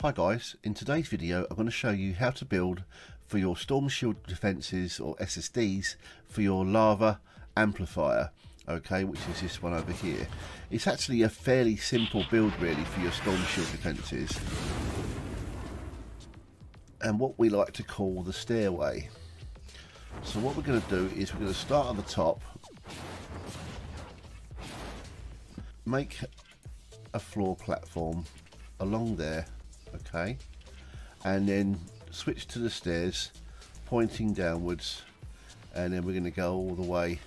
Hi guys, in today's video I'm going to show you how to build for your Storm Shield defences or SSDs for your lava amplifier, okay, which is this one over here. It's actually a fairly simple build really for your Storm Shield defences, and what we like to call the stairway. So what we're going to do is we're going to start at the top, make a floor platform along there, okay, and then switch to the stairs pointing downwards, and then we're going to go all the way.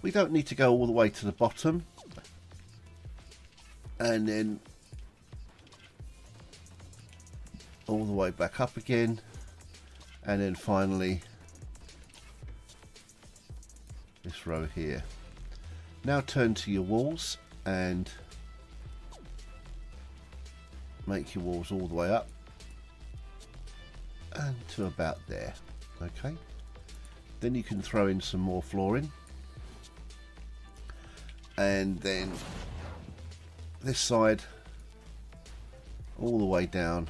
We don't need to go all the way to the bottom, and then all the way back up again, and then finally this row here. Now turn to your walls and make your walls all the way up and to about there, okay. Then you can throw in some more flooring, and then this side all the way down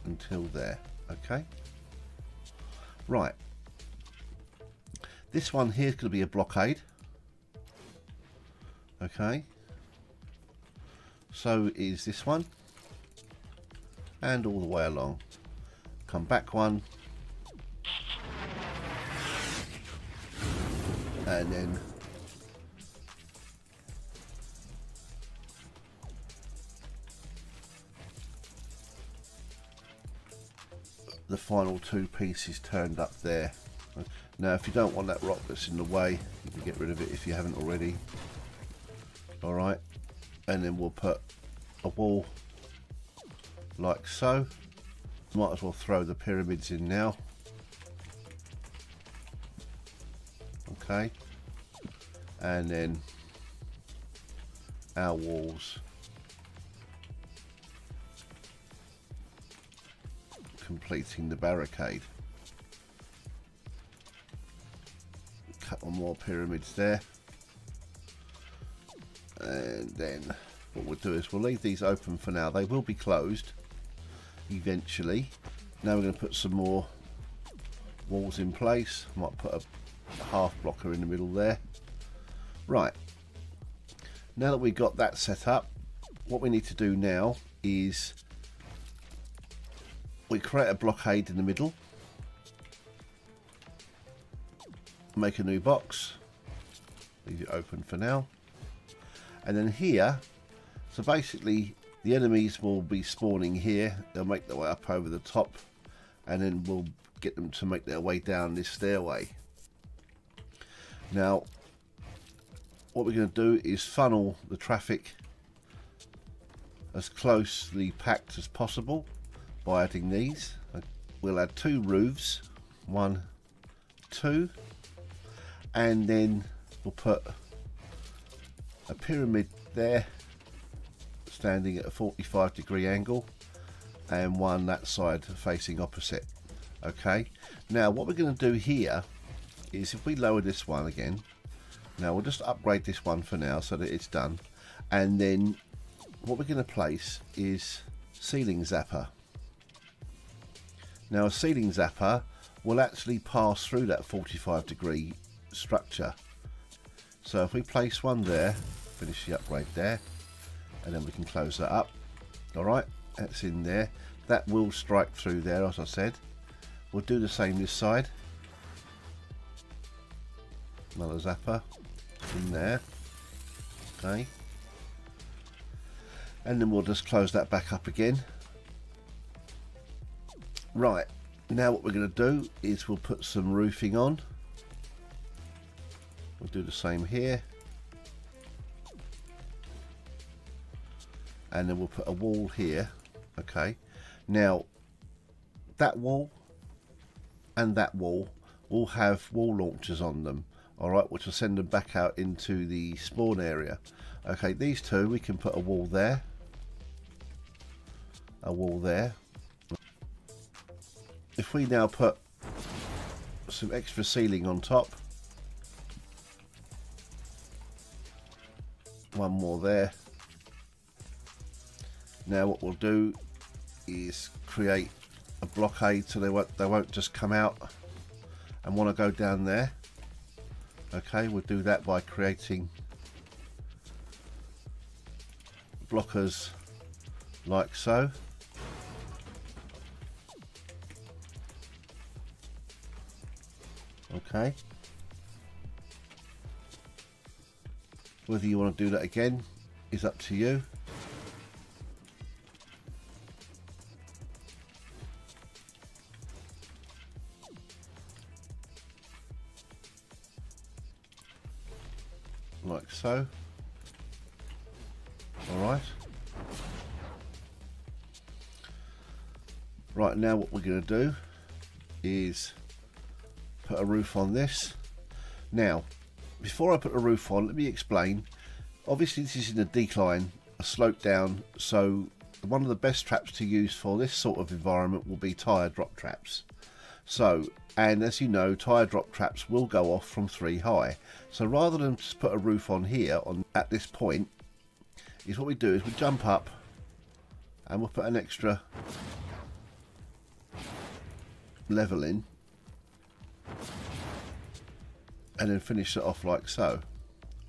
until there, okay. Right, this one here is going to be a blockade, okay, so is this one, and all the way along. Come back one, and then the final two pieces turned up there. Now if you don't want that rock that's in the way, you can get rid of it if you haven't already. Alright, and then we'll put a wall like so. Might as well throw the pyramids in now. Okay, and then our walls completing the barricade. A couple more pyramids there, and then what we'll do is we'll leave these open for now. They will be closed eventually. Now we're going to put some more walls in place. Might put a half blocker in the middle there. Right, now that we've got that set up, what we need to do now is we create a blockade in the middle, make a new box, leave it open for now, and then here, so basically the enemies will be spawning here. They'll make their way up over the top, and then we'll get them to make their way down this stairway. Now what we're going to do is funnel the traffic as closely packed as possible by adding these. We'll add two roofs, 1, 2, and then we'll put a pyramid there standing at a 45-degree angle, and one that side facing opposite. Okay, now what we're going to do here is if we lower this one again, now we'll just upgrade this one for now so that it's done, and then what we're going to place is ceiling zapper. Now a ceiling zapper will actually pass through that 45-degree structure. So if we place one there, finish the upgrade there, and then we can close that up. Alright, that's in there. That will strike through there, as I said. We'll do the same this side. Another zapper in there. Okay. And then we'll just close that back up again. Right, now what we're going to do is we'll put some roofing on. We'll do the same here. And then we'll put a wall here. Okay, now that wall and that wall will have wall launchers on them, alright, which will send them back out into the spawn area. Okay, these two we can put a wall there, a wall there. If we now put some extra ceiling on top, one more there. Now what we'll do is create a blockade so they won't just come out and want to go down there. Okay, we'll do that by creating blockers like so. Okay, whether you want to do that again is up to you. Like so. Alright. Right, now what we're going to do is put a roof on this. Now, before I put a roof on, let me explain. Obviously this is in a decline, a slope down, so one of the best traps to use for this sort of environment will be tire drop traps. So, and as you know, tire drop traps will go off from 3 high. So rather than just put a roof on here at this point, is what we do is we jump up and we'll put an extra level in and then finish it off like so.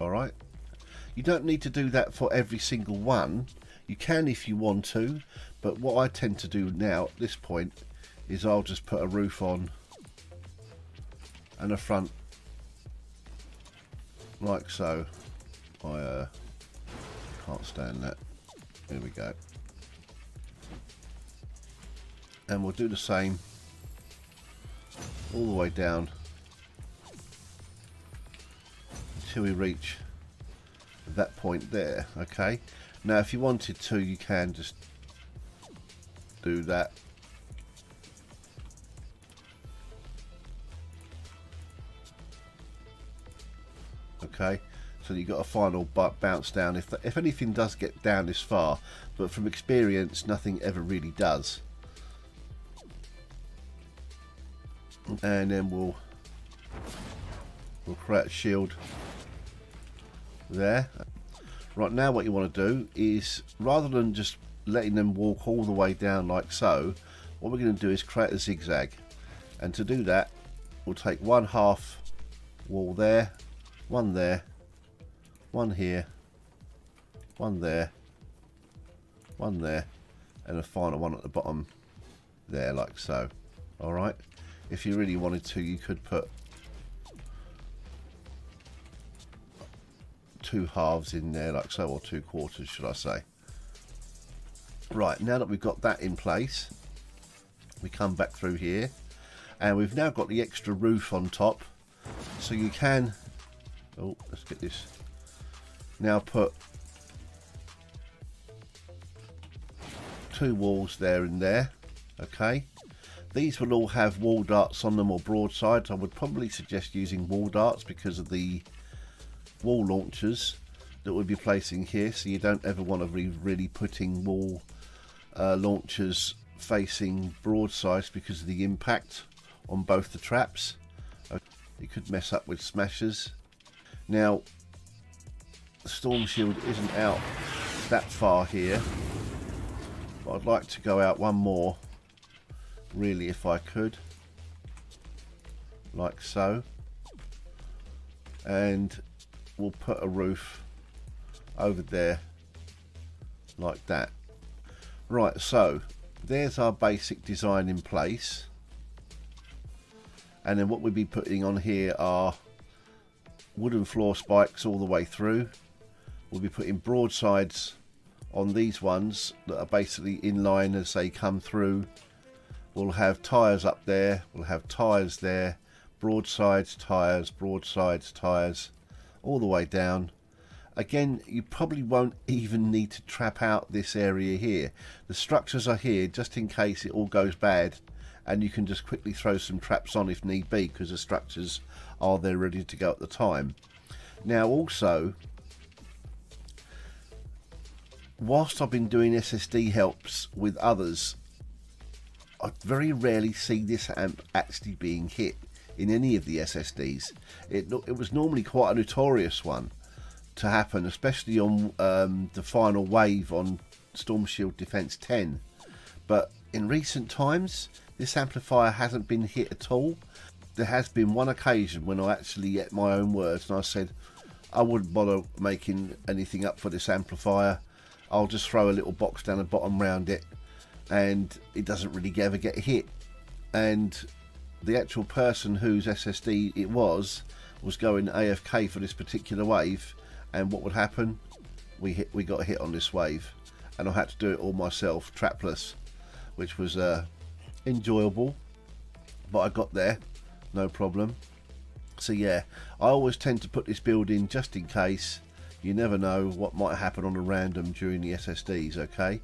Alright, you don't need to do that for every single one. You can if you want to, but what I tend to do now at this point is I'll just put a roof on and a front like so. I can't stand that. There we go. And we'll do the same all the way down until we reach that point there. Okay, now if you wanted to, you can just do that. Okay, so you've got a final bounce down if anything does get down this far, but from experience nothing ever really does. And then we'll create a shield there. Right, now what you want to do is, rather than just letting them walk all the way down like so, what we're going to do is create a zigzag, and to do that we'll take 1/2 wall there, one there, one here, one there, one there, and a final one at the bottom there like so. Alright, if you really wanted to, you could put 2 halves in there like so, or 2/4 should I say. Right, now that we've got that in place, we come back through here and we've now got the extra roof on top, so you can, oh, let's get this, now put 2 walls there and there. Okay, these will all have wall darts on them or broadsides. I would probably suggest using wall darts because of the wall launchers that we'll be placing here, so you don't ever want to be really putting wall launchers facing broadsides because of the impact on both the traps. You could mess up with smashers. Now the storm shield isn't out that far here, but I'd like to go out one more really if I could, like so, and we'll put a roof over there like that. Right, so there's our basic design in place, and then what we'll be putting on here are wooden floor spikes all the way through. We'll be putting broadsides on these ones that are basically in line as they come through. We'll have tyres up there, we'll have tyres there, broadsides, tyres, broadsides, tyres, all the way down. Again, you probably won't even need to trap out this area here. The structures are here just in case it all goes bad, and you can just quickly throw some traps on if need be, because the structures are there ready to go at the time. Now also, whilst I've been doing SSD helps with others, I very rarely see this amp actually being hit in any of the SSDs. It was normally quite a notorious one, to happen, especially on the final wave on Storm Shield Defense 10. But in recent times, this amplifier hasn't been hit at all. There has been one occasion when I actually ate my own words and I said I wouldn't bother making anything up for this amplifier. I'll just throw a little box down the bottom round it, and it doesn't really ever get hit. And the actual person whose SSD it was going AFK for this particular wave, and what would happen? We got hit on this wave, and I had to do it all myself, trapless, which was enjoyable, but I got there, no problem. So yeah, I always tend to put this build in just in case. You never know what might happen on a random during the SSDs, okay?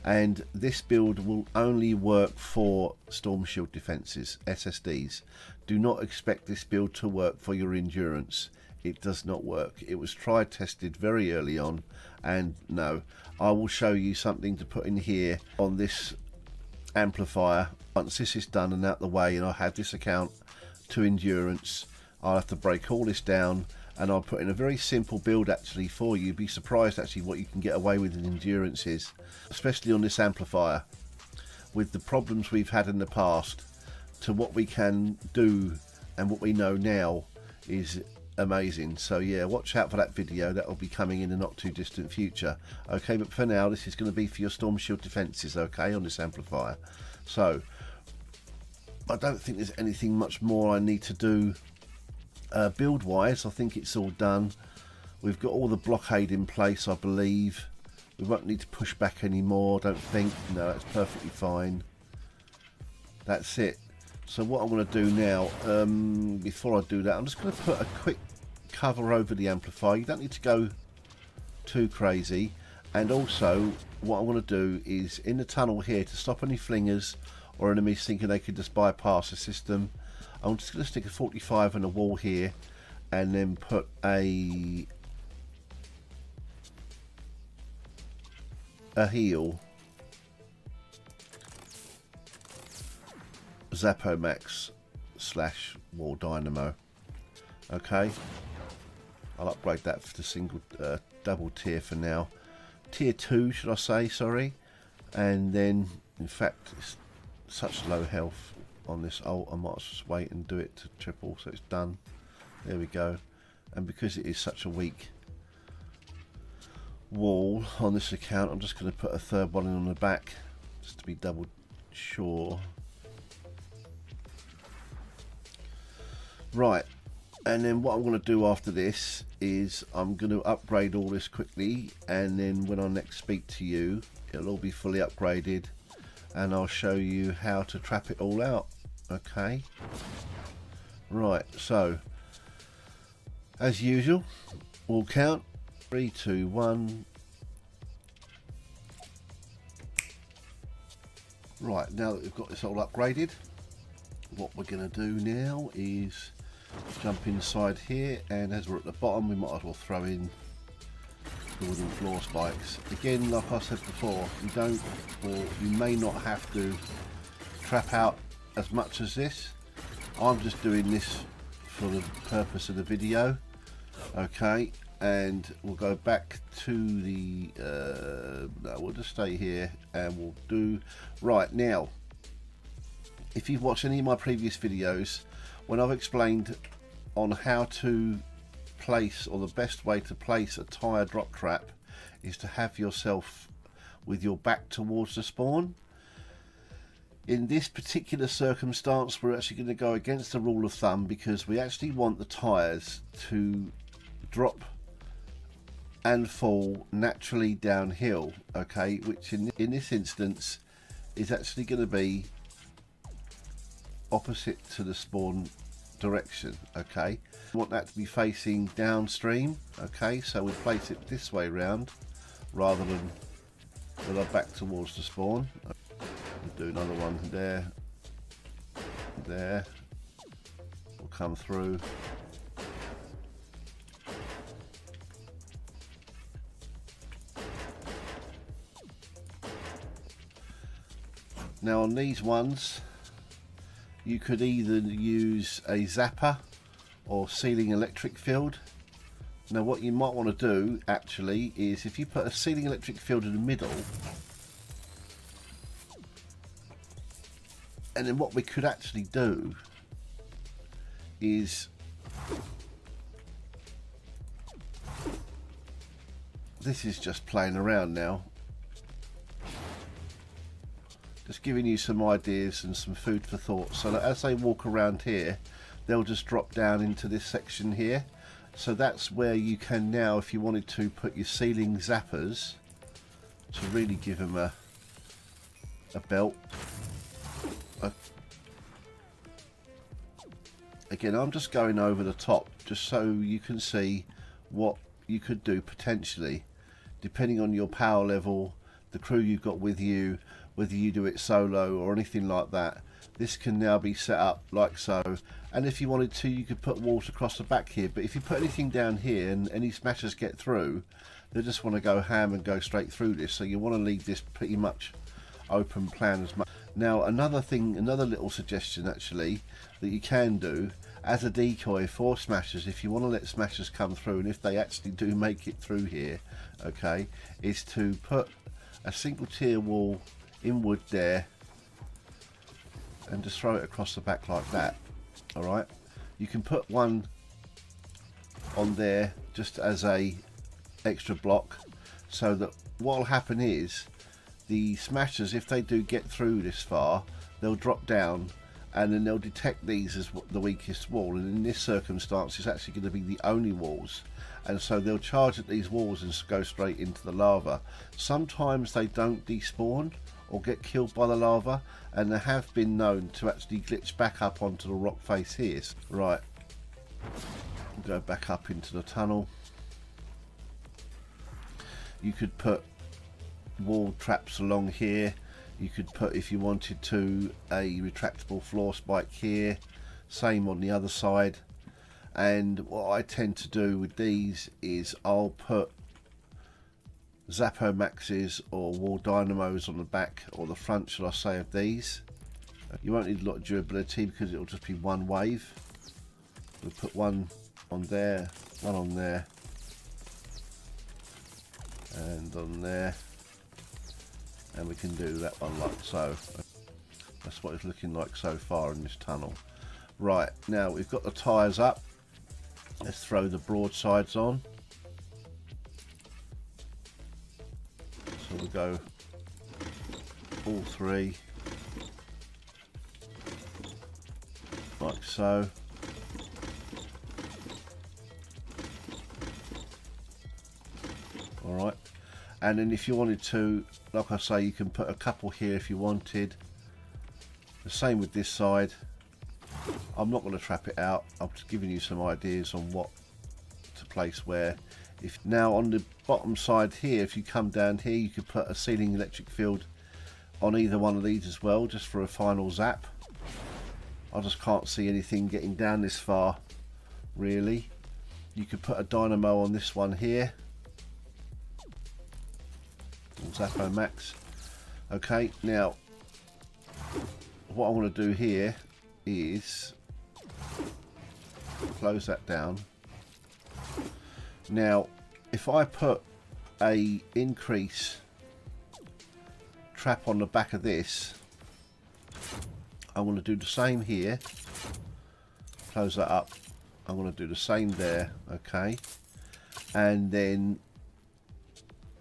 And this build will only work for Storm Shield defenses, SSDs. Do not expect this build to work for your endurance. It does not work. It was tried, tested very early on, and no. I will show you something to put in here on this amplifier once this is done and out the way, and I have this account to endurance. I'll have to break all this down, and I'll put in a very simple build actually for you. Be surprised actually what you can get away with in endurances, especially on this amplifier, with the problems we've had in the past to what we can do and what we know now is amazing. So yeah, watch out for that video. That will be coming in the not too distant future, okay? But for now, this is going to be for your Storm Shield defenses, okay, on this amplifier. So I don't think there's anything much more I need to do build wise. I think it's all done. We've got all the blockade in place, I believe. We won't need to push back anymore, don't think. No, that's perfectly fine. That's it. So what I'm going to do now, before I do that, I'm just going to put a quick cover over the amplifier. You don't need to go too crazy. And also what I'm going to do is in the tunnel here, to stop any flingers or enemies thinking they could just bypass the system, I'm just going to stick a 45 on the wall here, and then put a heal Zappomax / Wall Dynamo. Okay, I'll upgrade that to single double tier for now, tier 2 should I say, sorry. And then in fact it's such low health on this ult, I might just wait and do it to triple, so it's done. There we go. And because it is such a weak wall on this account, I'm just going to put a third one in on the back just to be double sure. Right, and then what I'm going to do after this is I'm going to upgrade all this quickly, and then when I next speak to you it'll all be fully upgraded, and I'll show you how to trap it all out. Okay, right, so as usual we'll count 3, 2, 1. Right, now that we've got this all upgraded, what we're going to do now is jump inside here, and as we're at the bottom we might as well throw in the wooden floor spikes. Again, like I said before, you don't, or you may not have to trap out as much as this. I'm just doing this for the purpose of the video, okay? And we'll go back to the no, we'll just stay here, and we'll do right now. If you've watched any of my previous videos, when I've explained on how to place, or the best way to place a tire drop trap is to have yourself with your back towards the spawn. In this particular circumstance, we're actually going to go against the rule of thumb, because we actually want the tires to drop and fall naturally downhill, okay, which in this instance is actually going to be opposite to the spawn direction, okay. We want that to be facing downstream, okay, so we place it this way round rather than with our back towards the spawn. We'll do another one there, there, we'll come through. Now on these ones, you could either use a zapper or ceiling electric field, Now what you might want to do actually is if you put a ceiling electric field in the middle, and then what we could actually do is this is just playing around now, just giving you some ideas and some food for thought, so that as they walk around here they'll just drop down into this section here. So that's where you can now, if you wanted to, put your ceiling zappers to really give them a belt. Again, I'm just going over the top just so you can see what you could do potentially, depending on your power level, the crew you've got with you, whether you do it solo or anything like that. This can now be set up like so, and if you wanted to you could put walls across the back here, but if you put anything down here and any smashers get through, they just want to go ham and go straight through this, so you want to leave this pretty much open plan as much. Now another thing, another little suggestion actually that you can do as a decoy for smashers, if you want to let smashers come through and if they actually do make it through here, okay, is to put a single tier wall in wood there and just throw it across the back like that. Alright, you can put one on there just as a extra block, so that what will happen is the smashers, if they do get through this far, they'll drop down and then they'll detect these as the weakest wall, and in this circumstance it's actually going to be the only walls, and so they'll charge at these walls and go straight into the lava. Sometimes they don't despawn or get killed by the lava, and they have been known to actually glitch back up onto the rock face here. Right, we'll go back up into the tunnel. You could put wall traps along here. You could put, if you wanted to, a retractable floor spike here, same on the other side. And what I tend to do with these is I'll put Zappo Maxes or wall dynamos on the back or the front, shall I say, of these. You won't need a lot of durability because it'll just be one wave. We'll put one on there, one on there, and on there, and we can do that one like so. That's what it's looking like so far in this tunnel. Right, now we've got the tyres up. Let's throw the broadsides on. So we'll go all three like so. Alright, and then if you wanted to, like I say, you can put a couple here if you wanted. The same with this side. I'm not going to trap it out, I'm just giving you some ideas on what to place where. If now on the bottom side here, if you come down here, you could put a ceiling electric field on either one of these as well, just for a final zap. I just can't see anything getting down this far really. You could put a dynamo on this one here, Zappo Max. Okay, now what I want to do here is close that down. Now if I put a increase trap on the back of this, I want to do the same here. Close that up. I want to do the same there. Okay, and then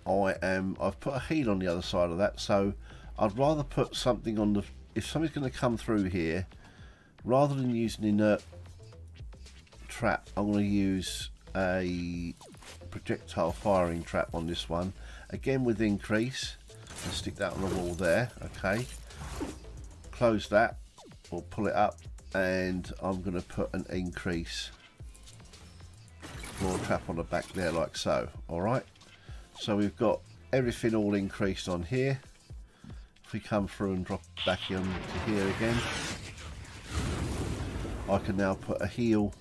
I've put a heel on the other side of that, so I'd rather put something on the, if somebody's going to come through here, rather than use an inert trap, I'm going to use a projectile firing trap on this one, again with increase, and stick that on the wall there. Okay, close that or pull it up, and I'm going to put an increase floor trap on the back there like so. Alright, so we've got everything all increased on here. If we come through and drop back into here again, I can now put a heel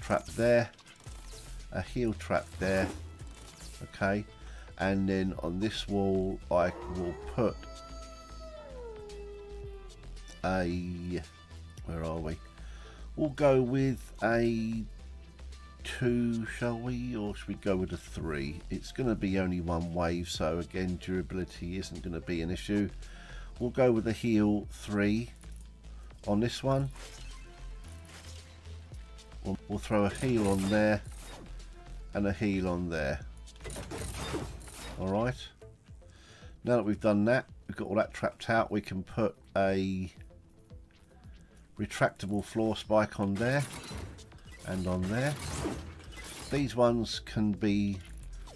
trap there, a heel trap there. Okay, and then on this wall I will put a, where are we? We'll go with a 2, shall we, or should we go with a 3? It's going to be only one wave, so again durability isn't going to be an issue. We'll go with the heal 3 on this one. We'll throw a heal on there and a heal on there. Alright, now that we've done that, we've got all that trapped out, we can put a retractable floor spike on there and on there. These ones can be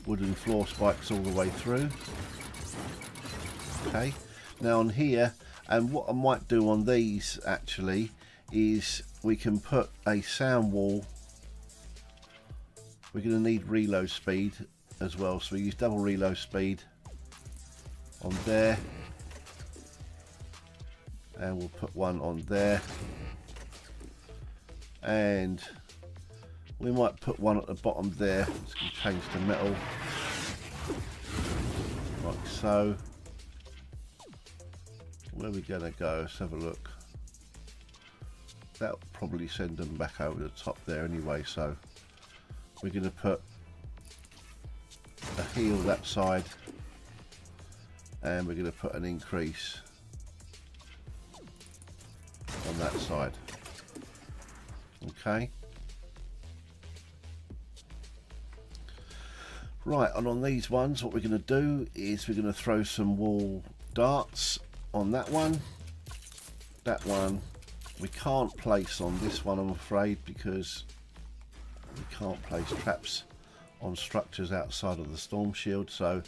wooden floor spikes all the way through. Okay, now on here, and what I might do on these actually is we can put a sound wall. We're going to need reload speed as well, so we use double reload speed on there, and we'll put one on there, and we might put one at the bottom there. Let's change the metal like so. Where are we gonna go? Let's have a look. That'll probably send them back over the top there anyway, so we're going to put a heal that side, and we're going to put an increase on that side. Okay, right, and on these ones what we're going to do is we're going to throw some wall darts on that one. That one we can't place on this one, I'm afraid, because we can't place traps on structures outside of the storm shield, so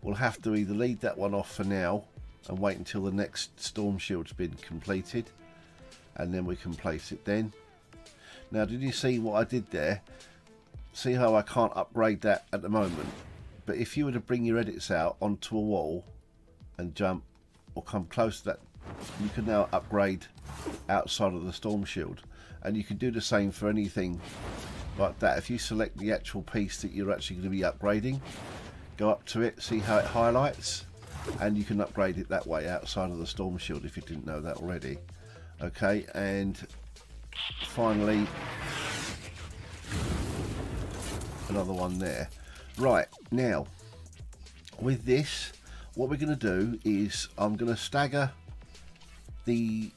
we'll have to either leave that one off for now and wait until the next storm shield's been completed, and then we can place it then. Now, did you see what I did there? See how I can't upgrade that at the moment, but if you were to bring your edits out onto a wall and jump or come close to that, you can now upgrade outside of the storm shield, and you can do the same for anything like that. If you select the actual piece that you're actually going to be upgrading, go up to it, see how it highlights, and you can upgrade it that way outside of the storm shield if you didn't know that already. Okay, and finally another one there. Right, now with this, what we're going to do is I'm going to stagger the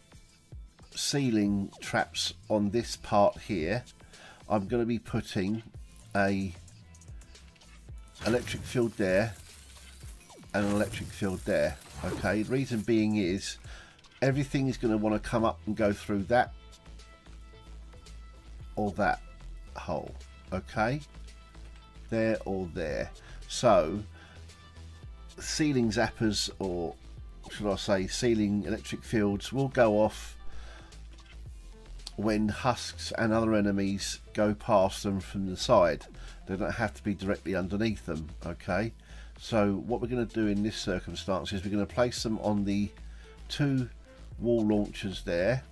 ceiling traps on this part here. I'm going to be putting a electric field there and an electric field there. Okay, the reason being is everything is going to want to come up and go through that or that hole. Okay, there or there. So ceiling zappers, or should I say ceiling electric fields, will go off when husks and other enemies go past them from the side. They don't have to be directly underneath them. Okay, so what we're going to do in this circumstance is we're going to place them on the 2 wall launchers there,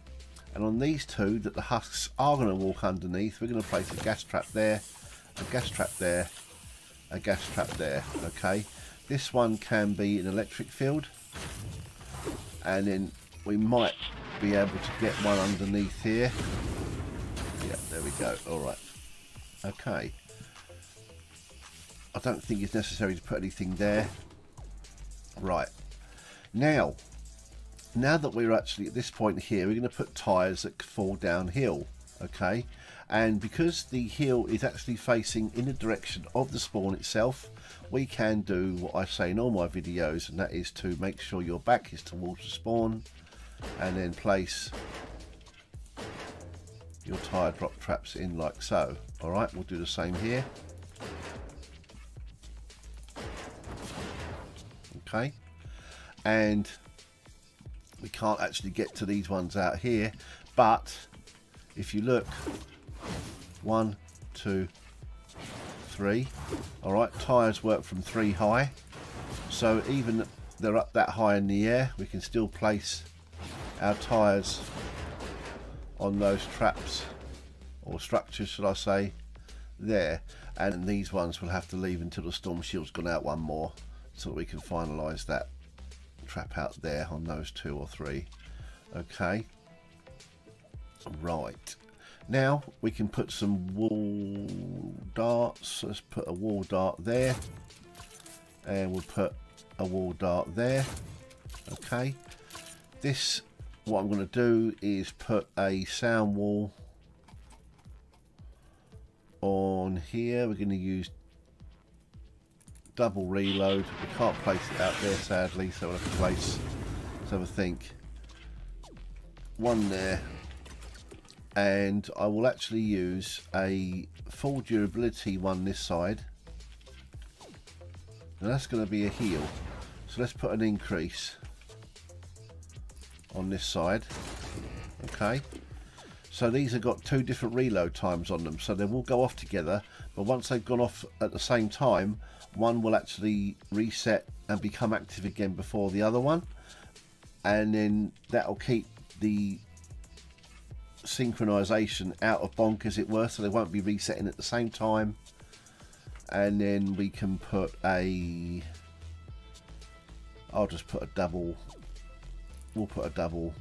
and on these 2 that the husks are going to walk underneath, we're going to place a gas trap there, a gas trap there, a gas trap there. Okay, this one can be an electric field, and then we might be able to get one underneath here. Yeah, there we go. All right. Okay, I don't think it's necessary to put anything there. Right, now that we're actually at this point here, we're going to put tyres that fall downhill. Okay, and because the hill is actually facing in the direction of the spawn itself, we can do what I say in all my videos, and that is to make sure your back is towards the spawn, and then place your tyre drop traps in like so. Alright, we'll do the same here. Okay, and we can't actually get to these ones out here, but if you look, 1, 2, 3. Alright, tyres work from 3 high, so even they're up that high in the air, we can still place our tyres on those traps, or structures should I say, there. And these ones will have to leave until the storm shield's gone out one more, so that we can finalise that trap out there on those 2 or 3. Okay, right, Now we can put some wall darts. Let's put a wall dart there, and we'll put a wall dart there. Okay, this, what I'm going to do is put a sound wall on here. We're going to use double reload. We can't place it out there sadly, so we'll have to place, let's have a think, one there. And I will actually use a full durability one this side, and that's going to be a heal. So let's put an increase on this side. Okay, so these have got two different reload times on them, so they will go off together, but once they've gone off at the same time, one will actually reset and become active again before the other one, and then that'll keep the synchronization out of bonk, as it were, so they won't be resetting at the same time. And then we can put a, I'll just put a double, we'll put a double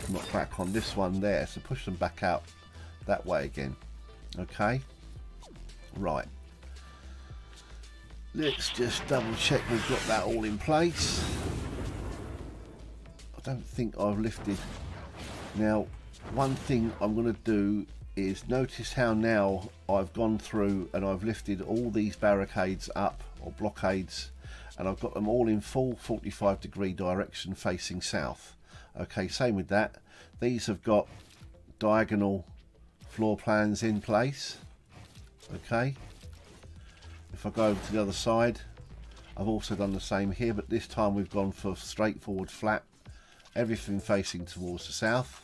knockback on this one there, so push them back out that way again. Okay, right, let's just double check we've got that all in place. I don't think I've lifted. Now, one thing I'm going to do is notice how now I've gone through and I've lifted all these barricades up, or blockades, and I've got them all in full 45-degree direction facing south. Okay, same with that. These have got diagonal floor plans in place. Okay, if I go over to the other side, I've also done the same here, but this time we've gone for straightforward flat, everything facing towards the south.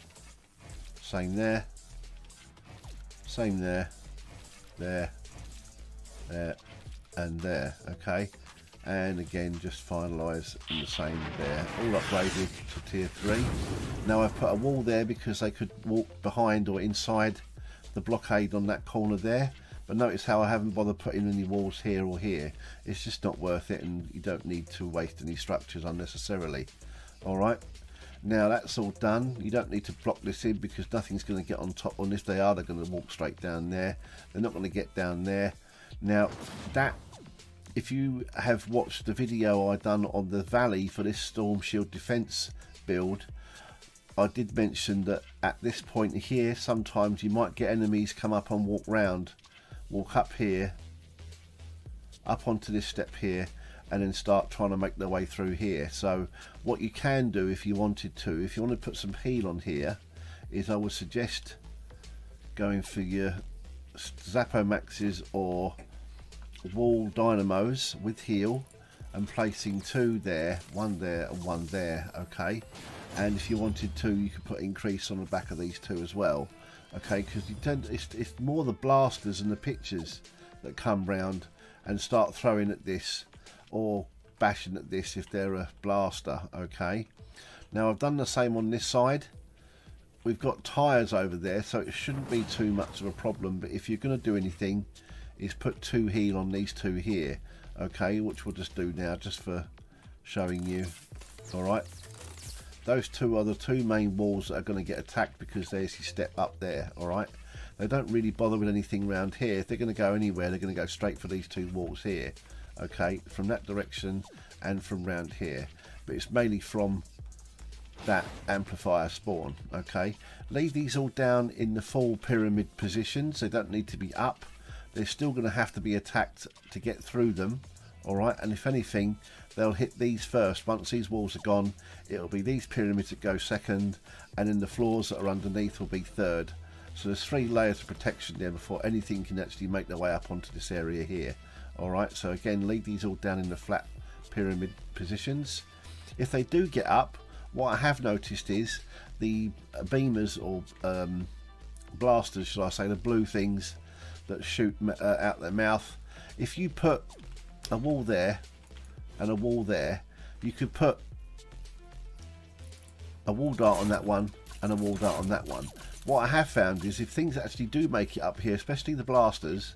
Same there, same there, there, there, and there. Okay, and again just finalise in the same there, all upgraded to tier 3. Now I've put a wall there because they could walk behind or inside the blockade on that corner there, but notice how I haven't bothered putting any walls here or here. It's just not worth it, and you don't need to waste any structures unnecessarily. Alright, now that's all done. You don't need to block this in because nothing's going to get on top, and if they are, they're going to walk straight down there. They're not going to get down there. Now that, if you have watched the video I done on the valley for this storm shield defense build, I did mention that at this point here sometimes you might get enemies come up and walk up here, up onto this step here, and then start trying to make their way through here. So what you can do, if you wanted to, if you want to put some heal on here, is I would suggest going for your Zappo Maxes or wall dynamos with heal and placing 2 there, 1 there and 1 there. Okay, and if you wanted to, you could put increase on the back of these 2 as well. Okay, because you tend, it's more the blasters and the pitchers that come round and start throwing at this or bashing at this if they're a blaster. Okay, now I've done the same on this side. We've got tyres over there, so it shouldn't be too much of a problem, but if you're going to do anything, is put 2 heal on these 2 here. Okay, which we'll just do now just for showing you. Alright, those 2 are the 2 main walls that are going to get attacked because there's your step up there. Alright, they don't really bother with anything around here. If they're going to go anywhere, they're going to go straight for these 2 walls here. Okay, from that direction and from round here, but it's mainly from that amplifier spawn. Okay, leave these all down in the full pyramid positions. They don't need to be up. They're still going to have to be attacked to get through them. Alright, and if anything, they'll hit these first. Once these walls are gone, it'll be these pyramids that go second, and then the floors that are underneath will be third. So there's 3 layers of protection there before anything can actually make their way up onto this area here. Alright, so again, leave these all down in the flat pyramid positions. If they do get up, what I have noticed is the beamers, or blasters shall I say, the blue things that shoot out their mouth, if you put a wall there and a wall there, you could put a wall dart on that one and a wall dart on that one. What I have found is if things actually do make it up here, especially the blasters,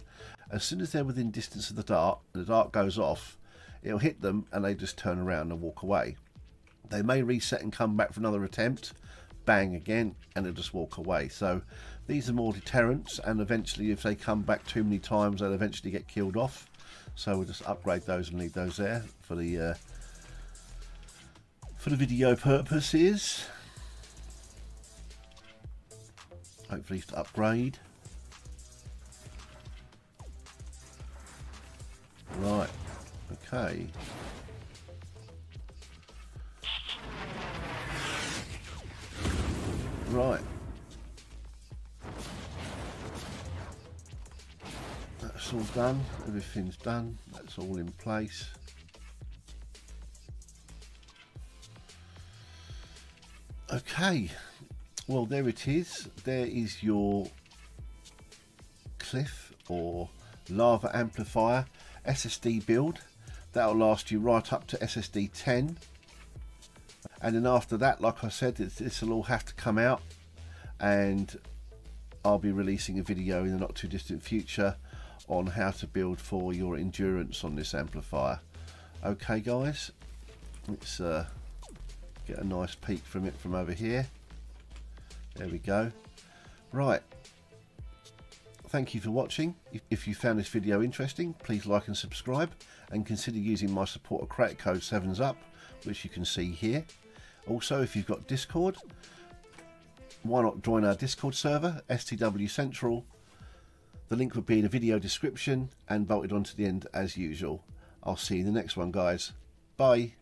as soon as they're within distance of the dart and the dart goes off, it'll hit them and they just turn around and walk away. They may reset and come back for another attempt, bang again, and it'll just walk away. So these are more deterrents, and eventually if they come back too many times, they'll eventually get killed off. So we'll just upgrade those and leave those there for the video purposes. Hopefully to upgrade. Right, okay. Right. That's all done. Everything's done. That's all in place. Okay. Well, there it is. There is your cliff or lava amplifier SSD build. That'll last you right up to SSD 10. And then after that, like I said, this will all have to come out, and I'll be releasing a video in the not too distant future on how to build for your endurance on this amplifier. Okay guys, let's get a nice peek from it from over here. There we go. Right, thank you for watching. If you found this video interesting, please like and subscribe, and consider using my supporter credit code 7SUP, which you can see here. Also, if you've got Discord, why not join our Discord server, STW Central. The link would be in the video description and bolted onto the end as usual. I'll see you in the next one, guys. Bye.